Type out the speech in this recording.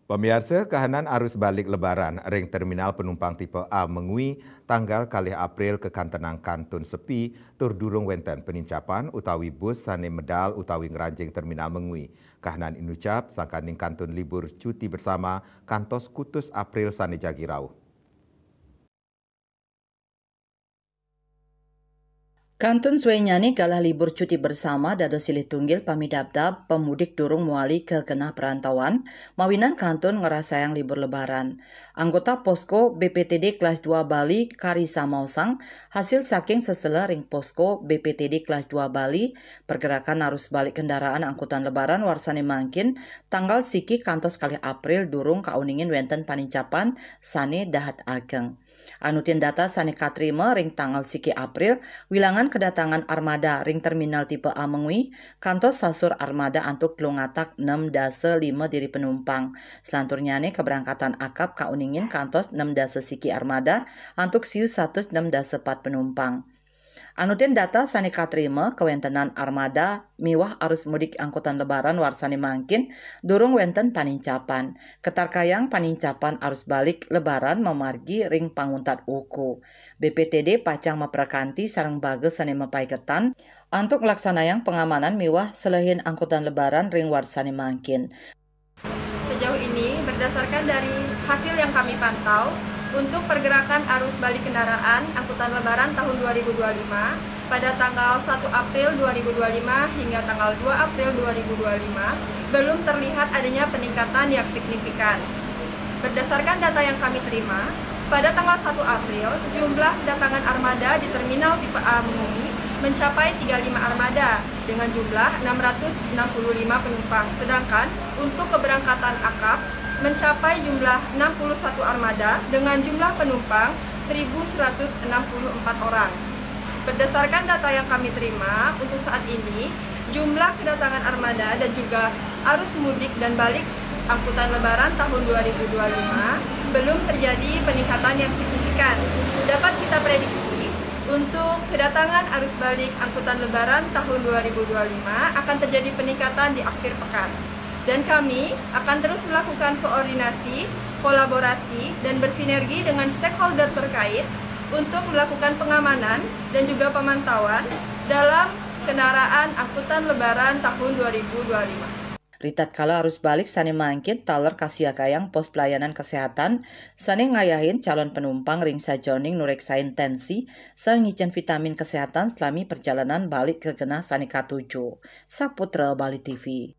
Pemirsa, kahanan arus balik lebaran ring terminal penumpang tipe A mengui tanggal kalih April ke kantenang kantun sepi tur durung wenten penincapan utawi bus sane medal utawi ngeranjing terminal mengui. Kahanan inucap sangkaning kantun libur cuti bersama kantos kutus April sane jagirau. Kantun suenyani galah libur cuti bersama dado silih tunggil pamidabdab pemudik durung muali ke genah perantauan mawinan kantun ngerasayang libur lebaran. Anggota Posko BPTD kelas 2 Bali Karisa Mausang hasil saking sesela ring Posko BPTD kelas 2 Bali pergerakan arus balik kendaraan angkutan lebaran warsane mangkin tanggal siki kantos kali April durung kauningin wenten panincapan sane dahat ageng. Anutin data sane katrima ring tanggal siki April wilangan kedatangan armada ring terminal tipe A mengui kantos sasur armada antuk lungatak 6,5 diri penumpang. Selanturnya nih keberangkatan akap kauningin kantos 6 siki armada antuk siu 106 4 penumpang. Anutin data sani katrima kewentenan armada miwah arus mudik angkutan lebaran warsani mangkin durung wenten panincapan. Ketarkayang panincapan arus balik lebaran memargi ring panguntat uku. BPTD pacang maprakanti sareng bages sani mapaiketan untuk laksanayang pengamanan miwah selehin angkutan lebaran ring warsani mangkin. Sejauh ini berdasarkan dari hasil yang kami pantau, untuk pergerakan arus balik kendaraan angkutan lebaran tahun 2025 pada tanggal 1 April 2025 hingga tanggal 2 April 2025 belum terlihat adanya peningkatan yang signifikan. Berdasarkan data yang kami terima, pada tanggal 1 April jumlah kedatangan armada di terminal tipe A Mengui mencapai 35 armada dengan jumlah 665 penumpang, sedangkan untuk keberangkatan akap mencapai jumlah 61 armada dengan jumlah penumpang 1.164 orang. Berdasarkan data yang kami terima, untuk saat ini jumlah kedatangan armada dan juga arus mudik dan balik angkutan lebaran tahun 2025 belum terjadi peningkatan yang signifikan. Dapat kita prediksi untuk kedatangan arus balik angkutan lebaran tahun 2025 akan terjadi peningkatan di akhir pekan. Dan kami akan terus melakukan koordinasi, kolaborasi, dan bersinergi dengan stakeholder terkait untuk melakukan pengamanan dan juga pemantauan dalam kendaraan angkutan lebaran tahun 2025. Ritat kala arus balik sane mangkin taler kasiakayang pos pelayanan kesehatan sane ngayahin calon penumpang ring sajoning nureksain tensi sangicen vitamin kesehatan selami perjalanan balik ke genah sane K7. Saputra Bali TV.